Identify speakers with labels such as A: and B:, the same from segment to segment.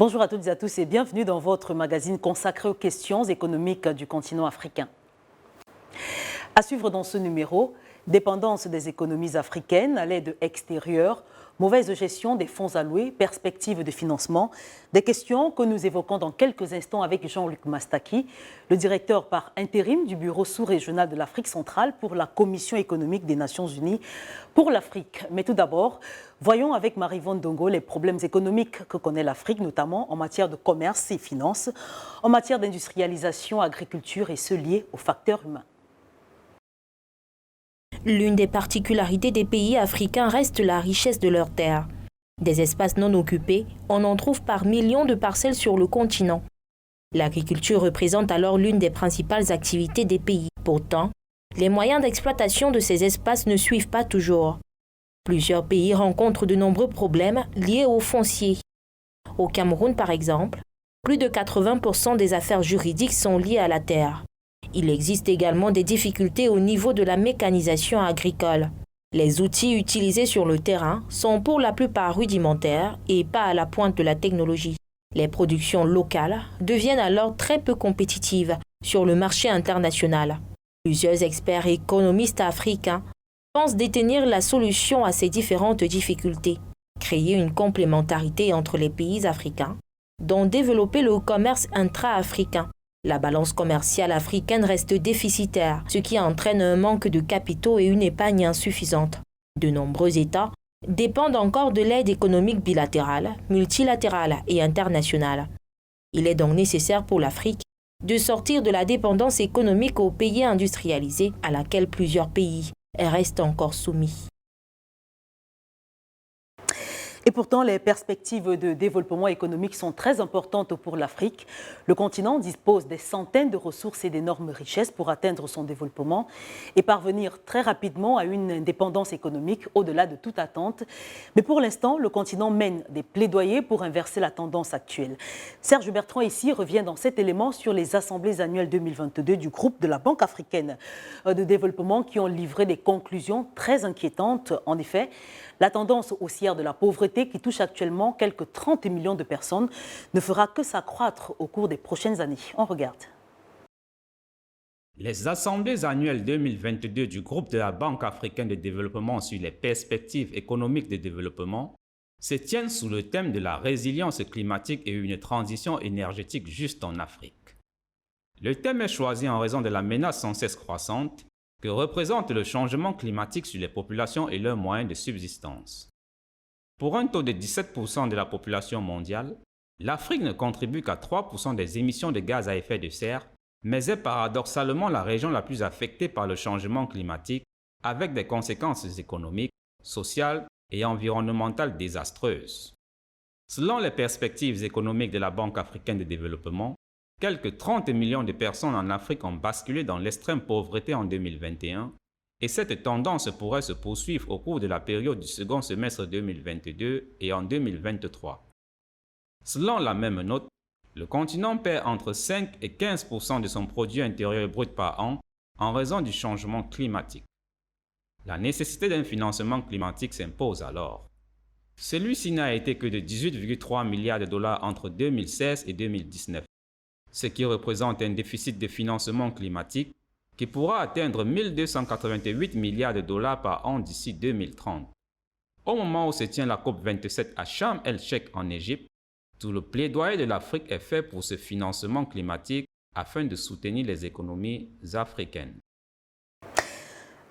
A: Bonjour à toutes et à tous et bienvenue dans votre magazine consacré aux questions économiques du continent africain. À suivre dans ce numéro, dépendance des économies africaines à l'aide extérieure, mauvaise gestion des fonds alloués, perspectives de financement, des questions que nous évoquons dans quelques instants avec Jean-Luc Mastaki, le directeur par intérim du Bureau sous-régional de l'Afrique centrale pour la Commission économique des Nations unies pour l'Afrique. Mais tout d'abord, voyons avec Marie-Yvonne Dongo les problèmes économiques que connaît l'Afrique, notamment en matière de commerce et finances, en matière d'industrialisation, agriculture et ceux liés aux facteurs humains.
B: L'une des particularités des pays africains reste la richesse de leurs terres. Des espaces non occupés, on en trouve par millions de parcelles sur le continent. L'agriculture représente alors l'une des principales activités des pays. Pourtant, les moyens d'exploitation de ces espaces ne suivent pas toujours. Plusieurs pays rencontrent de nombreux problèmes liés au foncier. Au Cameroun, par exemple, plus de 80% des affaires juridiques sont liées à la terre. Il existe également des difficultés au niveau de la mécanisation agricole. Les outils utilisés sur le terrain sont pour la plupart rudimentaires et pas à la pointe de la technologie. Les productions locales deviennent alors très peu compétitives sur le marché international. Plusieurs experts et économistes africains pensent détenir la solution à ces différentes difficultés, créer une complémentarité entre les pays africains, dont développer le commerce intra-africain. La balance commerciale africaine reste déficitaire, ce qui entraîne un manque de capitaux et une épargne insuffisante. De nombreux États dépendent encore de l'aide économique bilatérale, multilatérale et internationale. Il est donc nécessaire pour l'Afrique de sortir de la dépendance économique aux pays industrialisés à laquelle plusieurs pays restent encore soumis.
A: Et pourtant, les perspectives de développement économique sont très importantes pour l'Afrique. Le continent dispose des centaines de ressources et d'énormes richesses pour atteindre son développement et parvenir très rapidement à une indépendance économique au-delà de toute attente. Mais pour l'instant, le continent mène des plaidoyers pour inverser la tendance actuelle. Serge Bertrand ici revient dans cet élément sur les assemblées annuelles 2022 du groupe de la Banque africaine de développement qui ont livré des conclusions très inquiétantes. En effet, la tendance haussière de la pauvreté qui touche actuellement quelques 30 millions de personnes ne fera que s'accroître au cours des prochaines années. On regarde.
C: Les assemblées annuelles 2022 du groupe de la Banque africaine de développement sur les perspectives économiques de développement se tiennent sous le thème de la résilience climatique et une transition énergétique juste en Afrique. Le thème est choisi en raison de la menace sans cesse croissante que représente le changement climatique sur les populations et leurs moyens de subsistance. Pour un taux de 17% de la population mondiale, l'Afrique ne contribue qu'à 3% des émissions de gaz à effet de serre, mais est paradoxalement la région la plus affectée par le changement climatique, avec des conséquences économiques, sociales et environnementales désastreuses. Selon les perspectives économiques de la Banque africaine de développement, quelques 30 millions de personnes en Afrique ont basculé dans l'extrême pauvreté en 2021 et cette tendance pourrait se poursuivre au cours de la période du second semestre 2022 et en 2023. Selon la même note, le continent perd entre 5 et 15% de son produit intérieur brut par an en raison du changement climatique. La nécessité d'un financement climatique s'impose alors. Celui-ci n'a été que de 18,3 milliards de dollars entre 2016 et 2019. Ce qui représente un déficit de financement climatique qui pourra atteindre 1 288 milliards de dollars par an d'ici 2030. Au moment où se tient la COP27 à Sharm el-Sheikh en Égypte, tout le plaidoyer de l'Afrique est fait pour ce financement climatique afin de soutenir les économies africaines.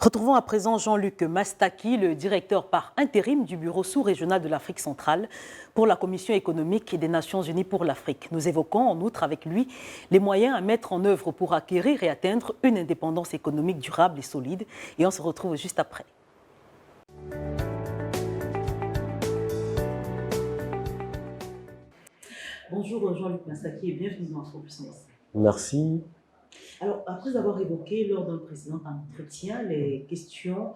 A: Retrouvons à présent Jean-Luc Mastaki, le directeur par intérim du Bureau sous-régional de l'Afrique centrale pour la Commission économique des Nations unies pour l'Afrique. Nous évoquons en outre avec lui les moyens à mettre en œuvre pour acquérir et atteindre une indépendance économique durable et solide. Et on se retrouve juste après. Bonjour Jean-Luc Mastaki et bienvenue dans Afro-Business.
D: Merci.
A: Alors, après avoir évoqué lors d'un précédent entretien les questions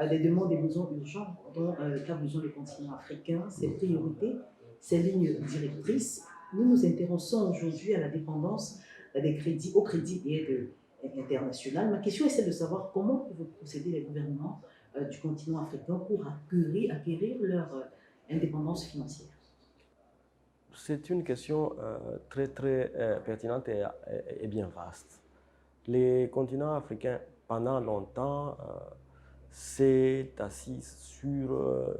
A: des demandes et besoins urgents dont qu'a besoin le continent africain, ses priorités, ses lignes directrices, nous nous intéressons aujourd'hui à la dépendance des crédits, au crédit et aide internationale. Ma question est celle de savoir comment peuvent procéder les gouvernements du continent africain pour acquérir leur indépendance financière.
D: C'est une question très pertinente et bien vaste. Les continents africains, pendant longtemps, s'est assis sur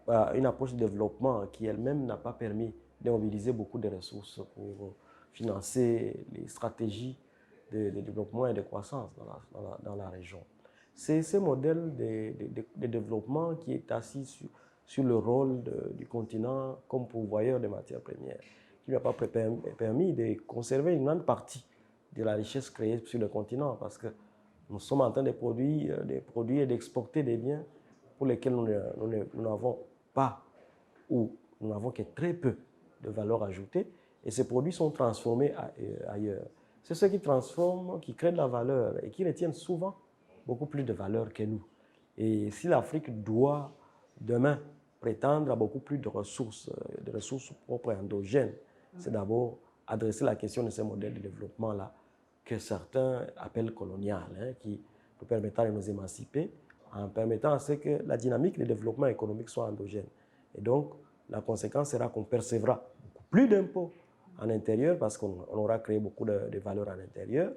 D: une approche de développement qui elle-même n'a pas permis de mobiliser beaucoup de ressources pour financer les stratégies de développement et de croissance dans la région. C'est ce modèle de développement qui est assis sur le rôle du continent comme pourvoyeur de matières premières, qui n'a pas permis de conserver une grande partie de la richesse créée sur le continent, parce que nous sommes en train de produire et d'exporter des biens pour lesquels nous n'avons pas ou nous n'avons que très peu de valeur ajoutée, et ces produits sont transformés ailleurs. C'est ce qui transforme, qui crée de la valeur et qui retiennent souvent beaucoup plus de valeur que nous. Et si l'Afrique doit demain prétendre à beaucoup plus de ressources propres et endogènes, c'est d'abord adresser la question de ces modèles de développement-là que certains appellent colonial, qui nous permettra de nous émanciper en permettant à ce que la dynamique de développement économique soit endogène. Et donc, la conséquence sera qu'on percevra beaucoup plus d'impôts en intérieur parce qu'on aura créé beaucoup de valeurs à l'intérieur.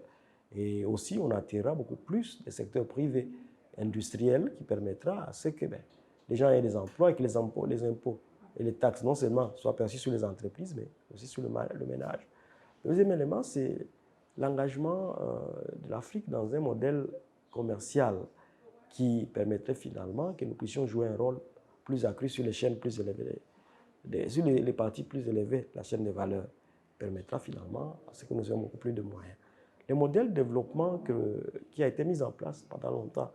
D: Et aussi, on attirera beaucoup plus des secteurs privés, industriels, qui permettra à ce que les gens aient des emplois et que les impôts et les taxes non seulement soient perçus sur les entreprises, mais aussi sur le ménage. Le deuxième élément, c'est l'engagement de l'Afrique dans un modèle commercial qui permettrait finalement que nous puissions jouer un rôle plus accru sur les chaînes plus élevées, sur les parties plus élevées de la chaîne de valeur, permettra finalement à ce que nous ayons beaucoup plus de moyens. Le modèle de développement qui a été mis en place pendant longtemps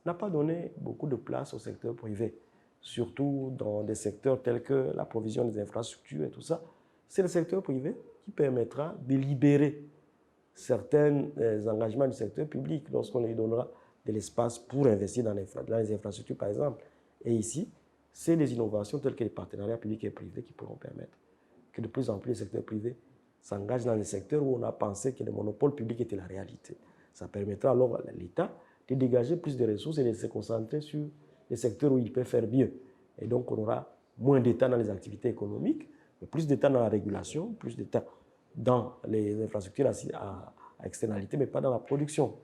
D: n'a pas donné beaucoup de place au secteur privé, surtout dans des secteurs tels que la provision des infrastructures et tout ça. C'est le secteur privé qui permettra de libérer certains engagements du secteur public lorsqu'on lui donnera de l'espace pour investir dans les infrastructures, par exemple. Et ici, c'est les innovations telles que les partenariats publics et privés qui pourront permettre que de plus en plus le secteur privé s'engage dans les secteurs où on a pensé que le monopole public était la réalité. Ça permettra alors à l'État de dégager plus de ressources et de se concentrer sur les secteurs où il peut faire mieux. Et donc, on aura moins d'État dans les activités économiques, mais plus d'État dans la régulation, plus d'État dans les infrastructures à externalité, mais pas dans la production.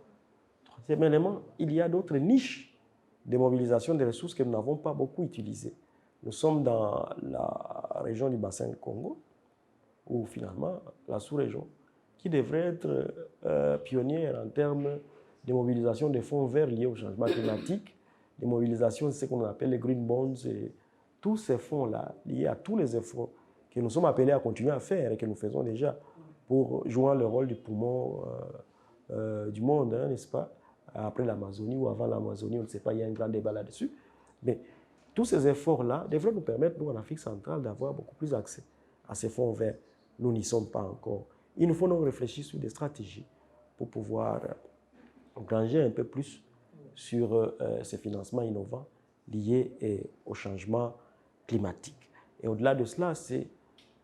D: Troisième élément, il y a d'autres niches de mobilisation des ressources que nous n'avons pas beaucoup utilisées. Nous sommes dans la région du bassin du Congo, ou finalement la sous-région, qui devrait être pionnière en termes de mobilisation des fonds verts liés au changement climatique, de mobilisation de ce qu'on appelle les green bonds, et tous ces fonds-là liés à tous les efforts que nous sommes appelés à continuer à faire et que nous faisons déjà pour jouer le rôle du poumon du monde, n'est-ce pas? Après l'Amazonie ou avant l'Amazonie, on ne sait pas, il y a un grand débat là-dessus. Mais tous ces efforts-là devraient nous permettre, nous, en Afrique centrale, d'avoir beaucoup plus accès à ces fonds verts. Nous n'y sommes pas encore. Il nous faut donc réfléchir sur des stratégies pour pouvoir engranger un peu plus sur ces financements innovants liés au changement climatique. Et au-delà de cela, c'est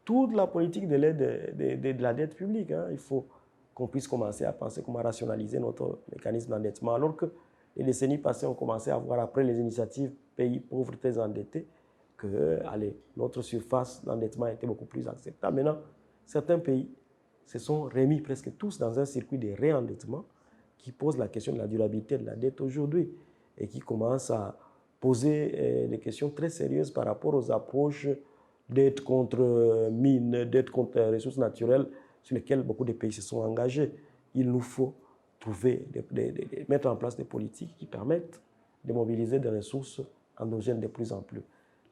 D: toute la politique de l'aide de la dette publique. Il faut qu'on puisse commencer à penser comment rationaliser notre mécanisme d'endettement. Alors que les décennies passées, on commençait à voir, après les initiatives pays pauvres très endettés, que notre surface d'endettement était beaucoup plus acceptable. Maintenant, certains pays se sont remis presque tous dans un circuit de réendettement qui pose la question de la durabilité de la dette aujourd'hui et qui commence à poser des questions très sérieuses par rapport aux approches dette contre mines, dette contre ressources naturelles sur lesquelles beaucoup de pays se sont engagés. Il nous faut trouver, mettre en place des politiques qui permettent de mobiliser des ressources endogènes de plus en plus.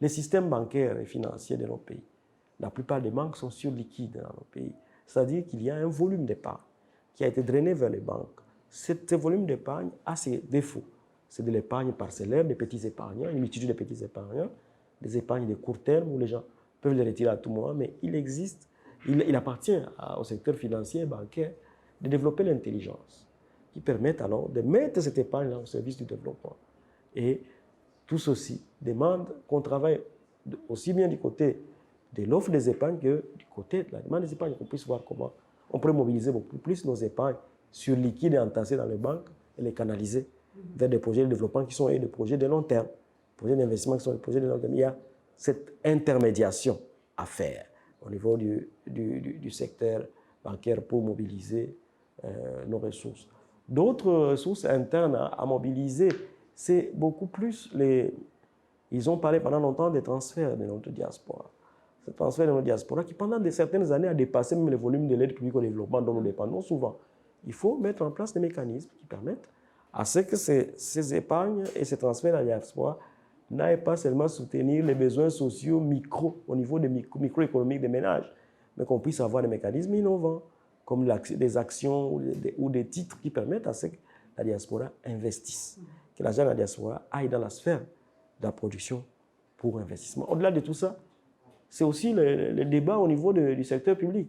D: Les systèmes bancaires et financiers de nos pays, la plupart des banques sont surliquides dans nos pays. C'est-à-dire qu'il y a un volume d'épargne qui a été drainé vers les banques. Ce volume d'épargne a ses défauts. C'est de l'épargne parcellaire, des petits épargnants, une multitude de petits épargnants, des épargnes de court terme où les gens peuvent les retirer à tout moment, mais il appartient au secteur financier et bancaire de développer l'intelligence qui permette alors de mettre cette épargne au service du développement. Et tout ceci demande qu'on travaille aussi bien du côté de l'offre des épargnes que du côté de la demande des épargnes, qu'on puisse voir comment on pourrait mobiliser beaucoup plus nos épargnes sur liquide et entassées dans les banques et les canaliser vers des projets de développement qui sont des projets de long terme, projets d'investissement qui sont des projets de long terme. Il y a cette intermédiation à faire au niveau du secteur bancaire pour mobiliser nos ressources. D'autres ressources internes à mobiliser, c'est beaucoup plus Ils ont parlé pendant longtemps des transferts de notre diaspora. Ce transfert de notre diaspora qui, pendant certaines années, a dépassé même le volume de l'aide publique au développement dont nous dépendons souvent. Il faut mettre en place des mécanismes qui permettent à ce que ces épargnes et ces transferts à la diaspora n'aillent pas seulement soutenir les besoins sociaux au niveau des microéconomiques des ménages, mais qu'on puisse avoir des mécanismes innovants, comme des actions ou des titres qui permettent à ce que la diaspora investisse, que l'argent de la diaspora aille dans la sphère de la production pour investissement. Au-delà de tout ça, c'est aussi le débat au niveau du secteur public.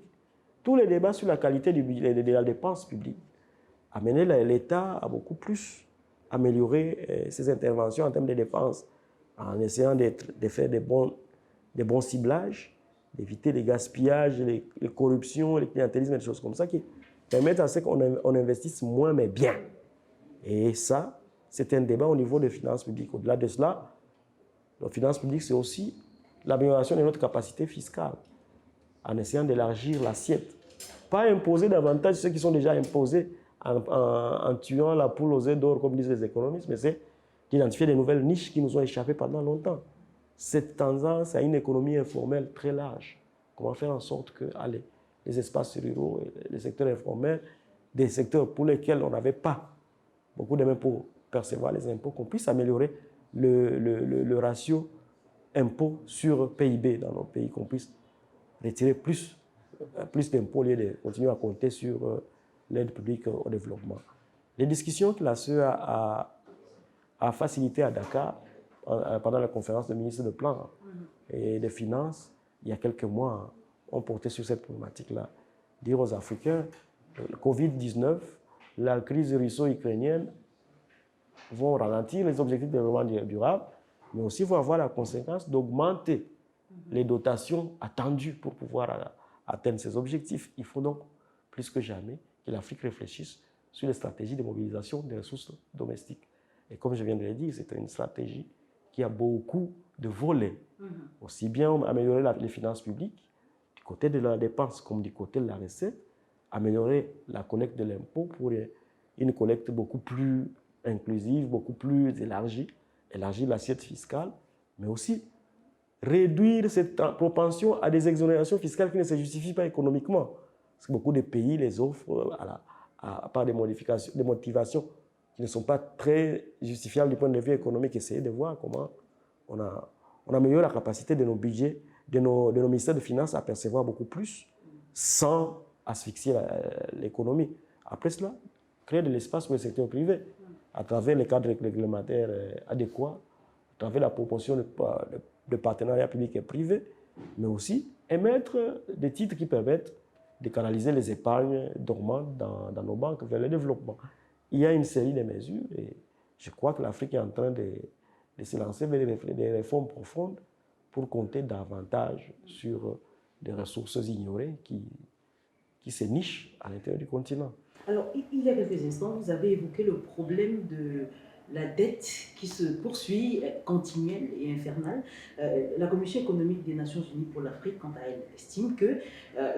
D: Tous les débats sur la qualité de la dépense publique amenaient l'État à beaucoup plus améliorer ses interventions en termes de dépenses, en essayant de faire des bons ciblages, d'éviter les gaspillages, les corruptions, les clientélismes et des choses comme ça qui permettent à ce qu'on investisse moins mais bien. Et ça, c'est un débat au niveau des finances publiques. Au-delà de cela, les finances publiques, c'est aussi l'amélioration de notre capacité fiscale, en essayant d'élargir l'assiette. Pas imposer davantage ceux qui sont déjà imposés en tuant la poule aux œufs d'or, comme disent les économistes, mais c'est d'identifier des nouvelles niches qui nous ont échappé pendant longtemps. Cette tendance à une économie informelle très large. Comment faire en sorte que les espaces ruraux, les secteurs informels, des secteurs pour lesquels on n'avait pas beaucoup de mains pour percevoir les impôts, qu'on puisse améliorer le ratio impôts sur PIB dans nos pays, qu'on puisse retirer plus d'impôts au lieu de continuer à compter sur l'aide publique au développement. Les discussions que la CEA a facilitées à Dakar pendant la conférence de ministres de plan et des finances, il y a quelques mois, ont porté sur cette problématique-là. Dire aux Africains, le Covid-19, la crise russo-ukrainienne vont ralentir les objectifs de développement durable, mais aussi vont avoir la conséquence d'augmenter les dotations attendues pour pouvoir atteindre ces objectifs. Il faut donc, plus que jamais, que l'Afrique réfléchisse sur les stratégies de mobilisation des ressources domestiques. Et comme je viens de le dire, c'est une stratégie qui a beaucoup de volets. Aussi bien améliorer les finances publiques, du côté de la dépense comme du côté de la recette, améliorer la collecte de l'impôt pour une collecte beaucoup plus inclusive, beaucoup plus élargie, élargir l'assiette fiscale, mais aussi réduire cette propension à des exonérations fiscales qui ne se justifient pas économiquement. Parce que beaucoup de pays les offrent par des motivations qui ne sont pas très justifiables du point de vue économique. Essayez de voir comment on améliore la capacité de nos budgets, de nos ministères de Finances à percevoir beaucoup plus sans asphyxier l'économie. Après cela, créer de l'espace pour le secteur privé à travers les cadres réglementaires adéquats, à travers la proportion de partenariats publics et privés, mais aussi émettre des titres qui permettent de canaliser les épargnes dormantes dans nos banques vers le développement. Il y a une série de mesures et je crois que l'Afrique est en train de se lancer vers des réformes profondes pour compter davantage sur des ressources ignorées qui se nichent à l'intérieur du continent.
A: Alors, il y a quelques instants, vous avez évoqué le problème de la dette qui se poursuit, continuelle et infernale. La Commission économique des Nations Unies pour l'Afrique, quant à elle, estime que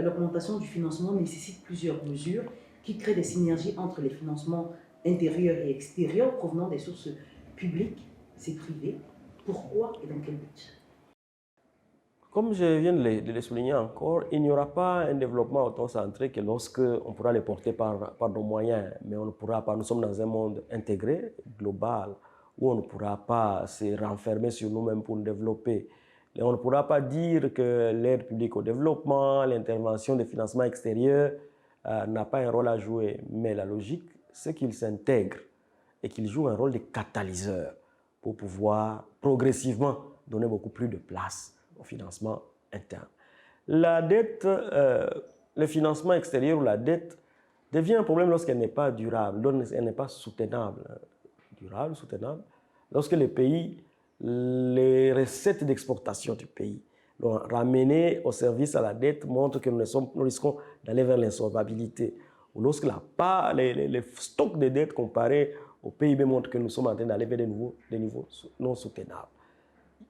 A: l'augmentation du financement nécessite plusieurs mesures qui créent des synergies entre les financements intérieurs et extérieurs provenant des sources publiques et privées. Pourquoi et dans quel but ?
D: Comme je viens de le souligner encore, il n'y aura pas un développement autocentré que lorsque on pourra les porter par nos moyens, mais on ne pourra pas. Nous sommes dans un monde intégré, global, où on ne pourra pas se renfermer sur nous-mêmes pour nous développer. Et on ne pourra pas dire que l'aide publique au développement, l'intervention des financements extérieurs n'a pas un rôle à jouer. Mais la logique, c'est qu'ils s'intègrent et qu'ils jouent un rôle de catalyseur pour pouvoir progressivement donner beaucoup plus de place au financement interne. La dette, le financement extérieur ou la dette devient un problème lorsqu'elle n'est pas durable, lorsqu'elle n'est pas soutenable. Durable, soutenable, lorsque les pays, les recettes d'exportation du pays l'ont ramené au service à la dette montrent que nous risquons d'aller vers l'insolvabilité. Ou lorsque les stocks de dette comparés au PIB montrent que nous sommes en train d'aller vers des niveaux non soutenables.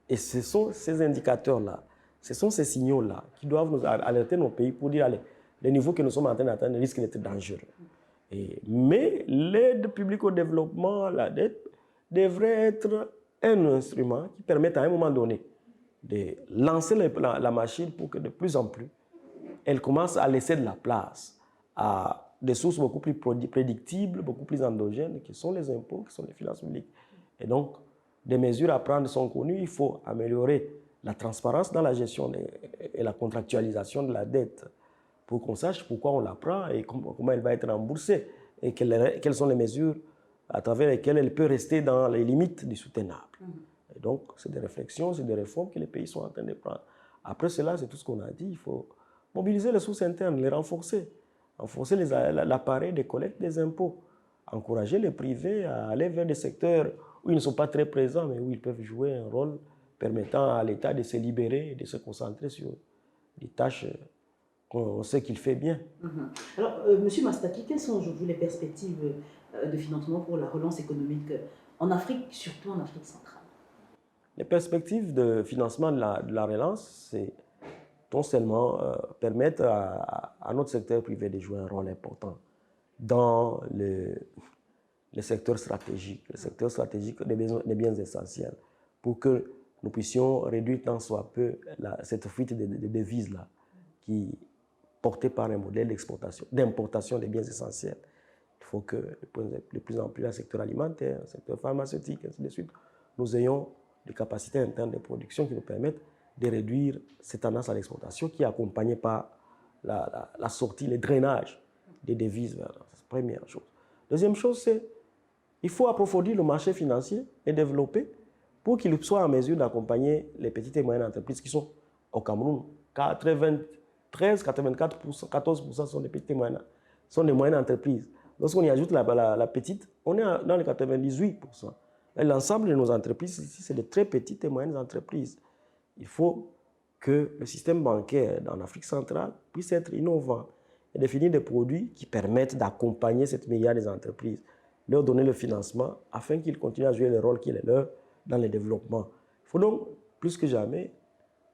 D: Et ce sont ces indicateurs-là, Ce sont ces signaux-là qui doivent nous alerter nos pays pour dire, allez, les niveaux que nous sommes en train d'atteindre risquent d'être dangereux. Mais l'aide publique au développement, la dette, devrait être un instrument qui permette à un moment donné de lancer la machine pour que de plus en plus, elle commence à laisser de la place à des sources beaucoup plus prédictibles, beaucoup plus endogènes, qui sont les impôts, qui sont les finances publiques. Et donc, des mesures à prendre sont connues. Il faut améliorer la transparence dans la gestion et la contractualisation de la dette pour qu'on sache pourquoi on la prend et comment elle va être remboursée et quelles sont les mesures à travers lesquelles elle peut rester dans les limites du soutenable. Et donc, c'est des réflexions, c'est des réformes que les pays sont en train de prendre. Après cela, c'est tout ce qu'on a dit. Il faut mobiliser les sources internes, les renforcer l'appareil de collecte des impôts, encourager les privés à aller vers des secteurs où ils ne sont pas très présents, mais où ils peuvent jouer un rôle permettant à l'État de se libérer et de se concentrer sur des tâches qu'on sait qu'il fait bien.
A: Alors, M. Mastaki, quelles sont aujourd'hui les perspectives de financement pour la relance économique en Afrique, surtout en Afrique centrale?
D: Les perspectives de financement de la relance, c'est non seulement permettre à notre secteur privé de jouer un rôle important dans les secteurs stratégiques, des biens essentiels, pour que nous puissions réduire tant soit peu cette fuite de devises-là, qui est portée par un modèle d'importation des biens essentiels. Il faut que de plus en plus le secteur alimentaire, le secteur pharmaceutique, ainsi de suite, nous ayons des capacités internes de production qui nous permettent de réduire cette tendance à l'exportation qui est accompagnée par la sortie, le drainage des devises vers la première chose. Deuxième chose, c'est qu'il faut approfondir le marché financier et développer pour qu'il soit en mesure d'accompagner les petites et moyennes entreprises qui sont au Cameroun. 94%, 14% sont des petites et moyennes, sont des moyennes entreprises. Lorsqu'on y ajoute la petite, on est dans les 98%. L'ensemble de nos entreprises ici, c'est de très petites et moyennes entreprises. Il faut que le système bancaire en Afrique centrale puisse être innovant et définir des produits qui permettent d'accompagner cette milliard des entreprises, leur donner le financement afin qu'ils continuent à jouer le rôle qui est le leur dans le développement. Il faut donc, plus que jamais,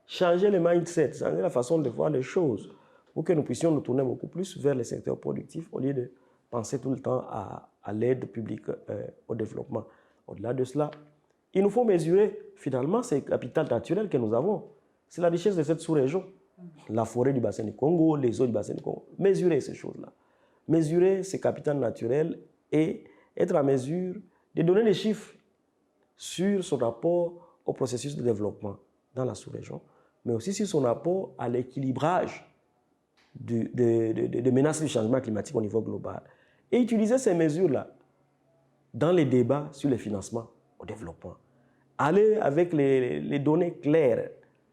D: changer le mindset, changer la façon de voir les choses pour que nous puissions nous tourner beaucoup plus vers les secteurs productifs au lieu de penser tout le temps à l'aide publique au développement. Au-delà de cela, il nous faut mesurer finalement ces capital naturel que nous avons. C'est la richesse de cette sous-région. La forêt du bassin du Congo, les eaux du bassin du Congo. Mesurer ces choses-là. Mesurer ces capitaux naturels et être en mesure de donner des chiffres sur son rapport au processus de développement dans la sous-région, mais aussi sur son rapport à l'équilibrage des menaces du changement climatique au niveau global. Et utiliser ces mesures-là dans les débats sur le financement au développement. Aller avec les données claires,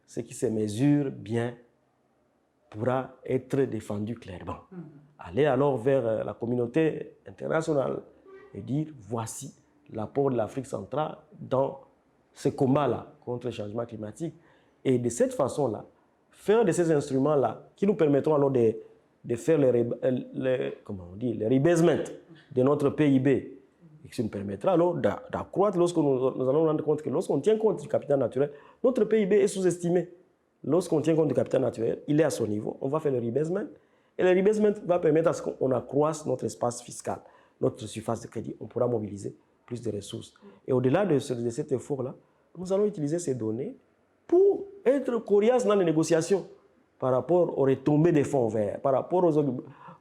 D: ce qui se mesure bien pourra être défendu clairement. Aller alors vers la communauté internationale et dire voici l'apport de l'Afrique centrale dans ce combat-là contre le changement climatique. Et de cette façon-là, faire de ces instruments-là qui nous permettront alors de faire les rebasement de notre PIB, et qui nous permettra alors d'accroître lorsque nous allons nous rendre compte que lorsqu'on tient compte du capital naturel, notre PIB est sous-estimé. Lorsqu'on tient compte du capital naturel, il est à son niveau, on va faire le rebasement, et le rebasement va permettre à ce qu'on accroisse notre espace fiscal, notre surface de crédit, on pourra mobiliser plus de ressources. Et au-delà de cet effort-là, nous allons utiliser ces données pour être coriaces dans les négociations par rapport aux retombées des fonds verts, par rapport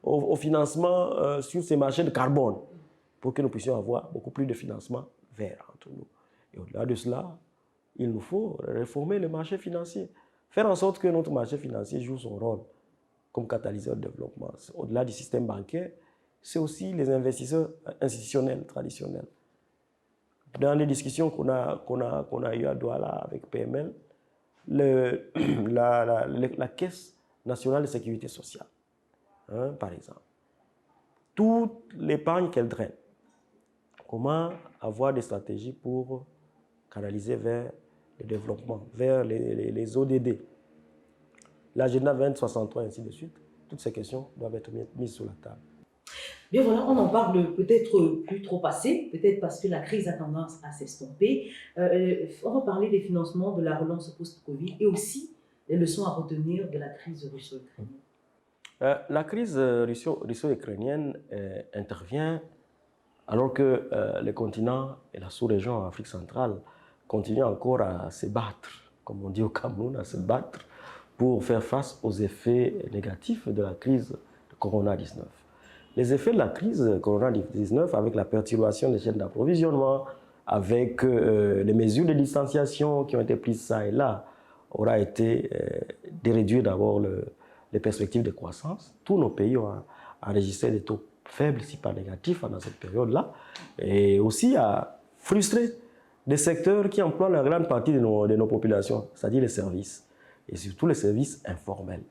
D: au financement sur ces marchés de carbone, pour que nous puissions avoir beaucoup plus de financement vert entre nous. Et au-delà de cela, il nous faut réformer le marché financier, faire en sorte que notre marché financier joue son rôle comme catalyseur de développement. Au-delà du système bancaire, c'est aussi les investisseurs institutionnels, traditionnels. Dans les discussions qu'on a eues à Douala avec PML, la Caisse nationale de sécurité sociale, par exemple, toute l'épargne qu'elle draine, comment avoir des stratégies pour canaliser vers le développement, vers les ODD, l'agenda 2063, ainsi de suite. Toutes ces questions doivent être mises sur la table.
A: Bien voilà, on en parle peut-être plus trop passé, peut-être parce que la crise a tendance à s'estomper. On va parler des financements de la relance post-Covid et aussi les leçons à retenir de la crise russo-ukrainienne?
D: La crise russo-ukrainienne intervient alors que le continent et la sous-région en Afrique centrale continuent encore à se battre, comme on dit au Cameroun, à se battre pour faire face aux effets négatifs de la crise de Corona-19. Les effets de la crise de Corona-19, avec la perturbation des chaînes d'approvisionnement, avec les mesures de distanciation qui ont été prises ça et là, aura été de réduire d'abord les perspectives de croissance. Tous nos pays ont enregistré des taux faibles, si pas négatifs, pendant cette période-là, et aussi à frustrer des secteurs qui emploient la grande partie de nos populations, c'est-à-dire les services, et surtout les services informels.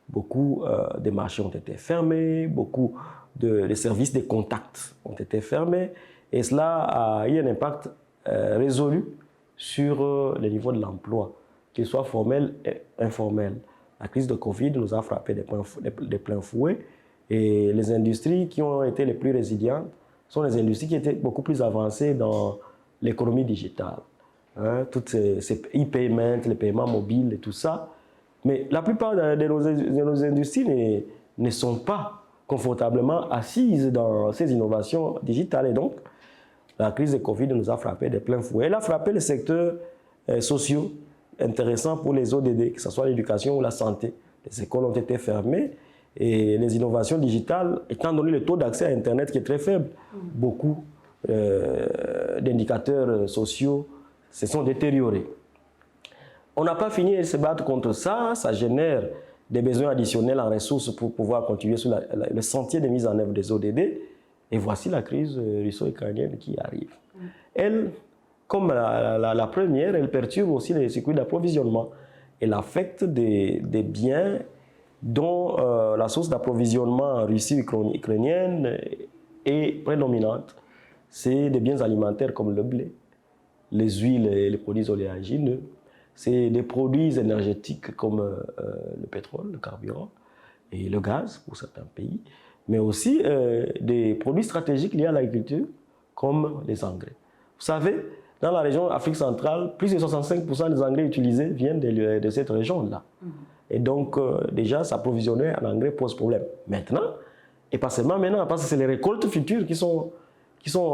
D: Beaucoup de marchés ont été fermés, beaucoup de services de contact ont été fermés, et cela a eu un impact résolu sur le niveau de l'emploi, qu'il soit formel et informel. La crise de Covid nous a frappé de plein fouet, et les industries qui ont été les plus résilientes sont les industries qui étaient beaucoup plus avancées dans l'économie digitale. Hein, toutes ces e-payments, les paiements mobiles et tout ça. Mais la plupart de nos industries ne sont pas confortablement assises dans ces innovations digitales. Et donc, la crise de Covid nous a frappé de plein fouet. Elle a frappé les secteurs sociaux intéressants pour les ODD, que ce soit l'éducation ou la santé. Les écoles ont été fermées et les innovations digitales, étant donné le taux d'accès à Internet qui est très faible, beaucoup d'indicateurs sociaux se sont détériorés. On n'a pas fini de se battre contre ça, ça génère des besoins additionnels en ressources pour pouvoir continuer sur le sentier de mise en œuvre des ODD. Et voici la crise russo-ukrainienne qui arrive. Elle, comme la première, elle perturbe aussi les circuits d'approvisionnement. Elle affecte des biens dont la source d'approvisionnement en Russie ukrainienne est prédominante. C'est des biens alimentaires comme le blé, les huiles et les produits oléagineux. C'est des produits énergétiques comme le pétrole, le carburant et le gaz pour certains pays, mais aussi des produits stratégiques liés à l'agriculture comme les engrais. Vous savez, dans la région Afrique centrale, plus de 65% des engrais utilisés viennent de cette région-là. Et donc, déjà, s'approvisionner en engrais pose problème. Maintenant, et pas seulement maintenant, parce que c'est les récoltes futures qui sont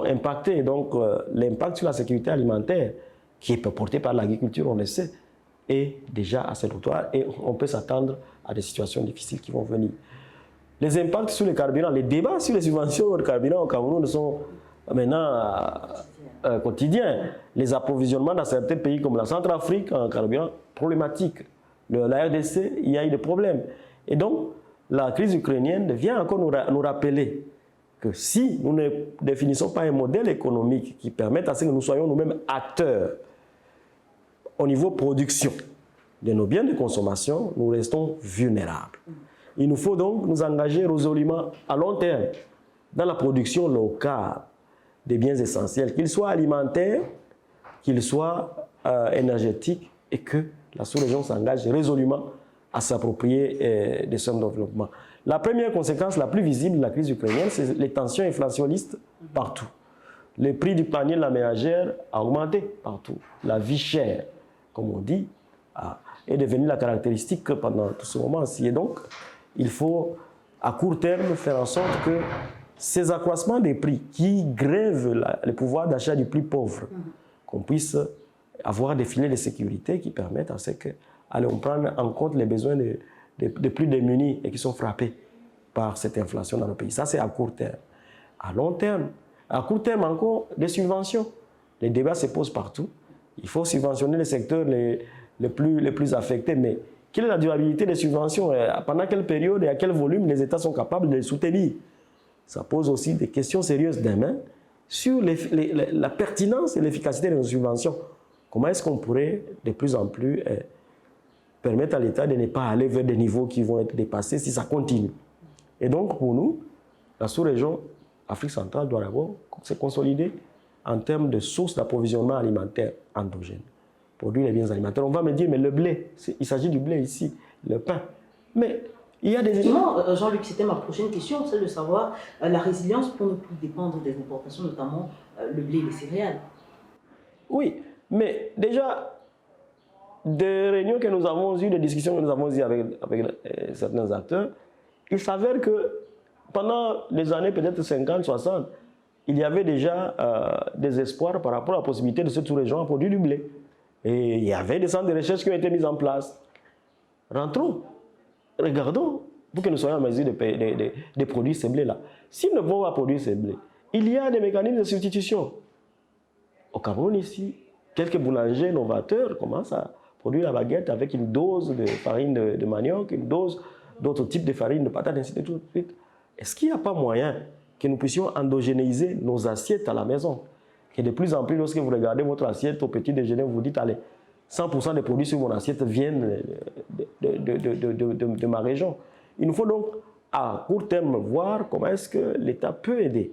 D: impactées. Donc, l'impact sur la sécurité alimentaire, qui est porté par l'agriculture, on le sait, est déjà assez notoire et on peut s'attendre à des situations difficiles qui vont venir. Les impacts sur le carburant, les débats sur les subventions de carburant au Cameroun sont maintenant quotidiens. Les approvisionnements dans certains pays comme la Centrafrique en carburant, problématiques. La RDC, il y a eu des problèmes. Et donc, la crise ukrainienne vient encore nous rappeler que si nous ne définissons pas un modèle économique qui permette à ce que nous soyons nous-mêmes acteurs au niveau production de nos biens de consommation, nous restons vulnérables. Il nous faut donc nous engager résolument à long terme dans la production locale des biens essentiels, qu'ils soient alimentaires, qu'ils soient énergétiques, et que la sous-région s'engage résolument à s'approprier des sommes de développement. La première conséquence la plus visible de la crise ukrainienne, c'est les tensions inflationnistes partout. Le prix du panier de la ménagère a augmenté partout. La vie chère, comme on dit, est devenue la caractéristique pendant tout ce moment-ci. Et donc, il faut, à court terme, faire en sorte que ces accroissements des prix qui grèvent le pouvoir d'achat du plus pauvre, qu'on puisse avoir des filets de sécurité qui permettent à ce qu'on prenne en compte les besoins des plus démunis et qui sont frappés par cette inflation dans le pays. Ça, c'est à court terme. À long terme, à court terme encore, des subventions. Les débats se posent partout. Il faut subventionner les secteurs les plus affectés. Mais quelle est la durabilité des subventions? Pendant quelle période et à quel volume les États sont capables de les soutenir? Ça pose aussi des questions sérieuses demain sur la pertinence et l'efficacité de nos subventions. Comment est-ce qu'on pourrait de plus en plus permettre à l'État de ne pas aller vers des niveaux qui vont être dépassés si ça continue? Et donc, pour nous, la sous-région Afrique centrale doit d'abord se consolider en termes de sources d'approvisionnement alimentaire endogène. Produire les biens alimentaires. On va me dire, mais le blé, il s'agit du blé ici, le pain. Mais il y a des...
A: Effectivement, Jean-Luc, c'était ma prochaine question, c'est de savoir la résilience pour ne plus dépendre des importations, notamment le blé et les céréales.
D: Oui, mais déjà, des réunions que nous avons eues, des discussions que nous avons eues avec certains acteurs, il s'avère que pendant les années peut-être 50, 60, il y avait déjà des espoirs par rapport à la possibilité de cette sous-région à produire du blé. Et il y avait des centres de recherche qui ont été mis en place. Rentrons, regardons, pour que nous soyons en mesure de produire ces blés-là. S'ils ne vont pas produire ces blés, il y a des mécanismes de substitution. Au Cameroun, ici, quelques boulangers novateurs commencent à produire la baguette avec une dose de farine de manioc, une dose d'autres types de farine de patate, ainsi de suite. Est-ce qu'il n'y a pas moyen que nous puissions endogénéiser nos assiettes à la maison? Et de plus en plus, lorsque vous regardez votre assiette au petit déjeuner, vous vous dites, allez, 100% des produits sur mon assiette viennent de ma région. Il nous faut donc, à court terme, voir comment est-ce que l'État peut aider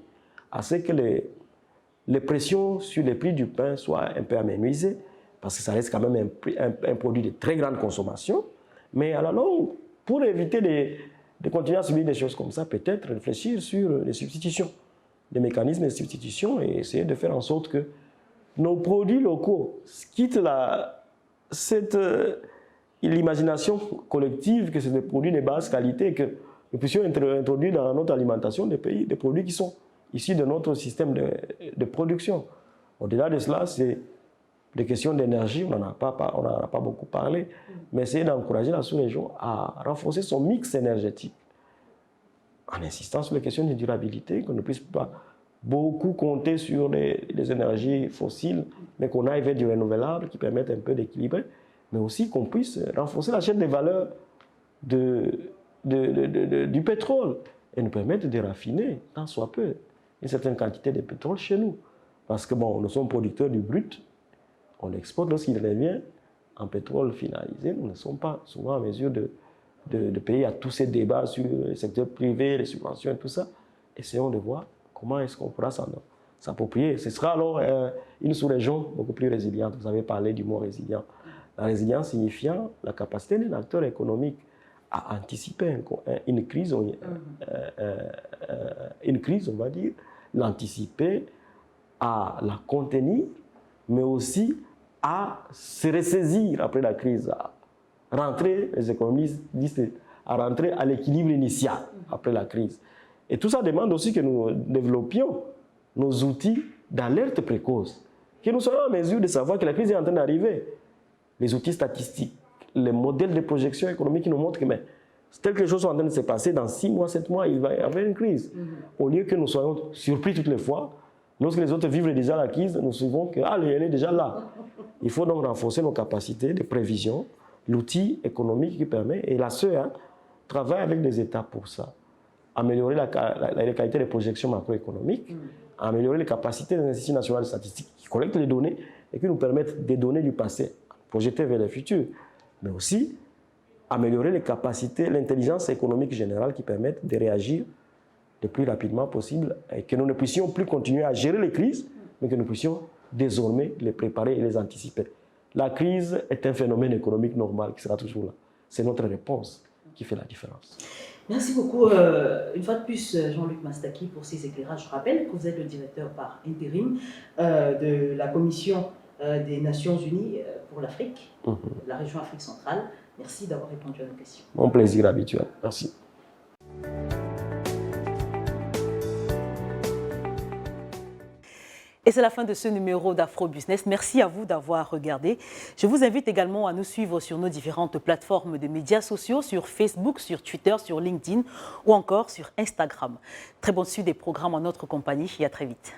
D: à ce que les pressions sur les prix du pain soient un peu aménuisées, parce que ça reste quand même un produit de très grande consommation. Mais à la longue, pour éviter de continuer à subir des choses comme ça, peut-être réfléchir sur les substitutions, les mécanismes de substitution et essayer de faire en sorte que nos produits locaux quittent l'imagination collective que c'est des produits de basse qualité et que nous puissions introduire dans notre alimentation des produits qui sont issus de notre système de production. Au-delà de cela, c'est des questions d'énergie, on n'en a pas beaucoup parlé, mais essayer d'encourager la sous-région à renforcer son mix énergétique en insistant sur les questions de durabilité, qu'on ne puisse pas beaucoup compter sur les énergies fossiles, mais qu'on aille vers du renouvelable qui permette un peu d'équilibrer, mais aussi qu'on puisse renforcer la chaîne des valeurs du pétrole et nous permettre de raffiner, tant soit peu, une certaine quantité de pétrole chez nous. Parce que bon, nous sommes producteurs du brut, on l'exporte lorsqu'il revient en pétrole finalisé, nous ne sommes pas souvent en mesure de payer à tous ces débats sur le secteur privé, les subventions et tout ça. Essayons de voir comment est-ce qu'on pourra s'approprier. Ce sera alors une sous-région beaucoup plus résiliente. Vous avez parlé du mot résilient. La résilience signifiant la capacité d'un acteur économique à anticiper une crise, on va dire, l'anticiper, à la contenir, mais aussi à se ressaisir après la crise, à rentrer, les économistes disent, à rentrer à l'équilibre initial après la crise. Et tout ça demande aussi que nous développions nos outils d'alerte précoce, que nous soyons en mesure de savoir que la crise est en train d'arriver. Les outils statistiques, les modèles de projection économique qui nous montrent que quelque chose est en train de se passer, dans 6 mois, 7 mois, il va y avoir une crise. Au lieu que nous soyons surpris toutes les fois, lorsque les autres vivent déjà la crise, nous suivons que elle est déjà là. Il faut donc renforcer nos capacités de prévision, l'outil économique qui permet, et la CEA travaille avec des États pour ça. Améliorer la qualité des projections macroéconomiques, améliorer les capacités des instituts nationaux de statistiques qui collectent les données et qui nous permettent des données du passé projetées vers le futur, mais aussi améliorer les capacités, l'intelligence économique générale qui permettent de réagir le plus rapidement possible et que nous ne puissions plus continuer à gérer les crises, mais que nous puissions désormais les préparer et les anticiper. La crise est un phénomène économique normal qui sera toujours là. C'est notre réponse qui fait la différence.
A: Merci beaucoup, une fois de plus, Jean-Luc Mastaki, pour ces éclairages. Je rappelle que vous êtes le directeur par intérim de la Commission des Nations Unies pour l'Afrique, la région Afrique centrale. Merci d'avoir répondu à nos questions.
D: Mon plaisir habituel. Merci.
A: Et c'est la fin de ce numéro d'Afro Business. Merci à vous d'avoir regardé. Je vous invite également à nous suivre sur nos différentes plateformes de médias sociaux, sur Facebook, sur Twitter, sur LinkedIn ou encore sur Instagram. Très bonne suite des programmes en notre compagnie et à très vite.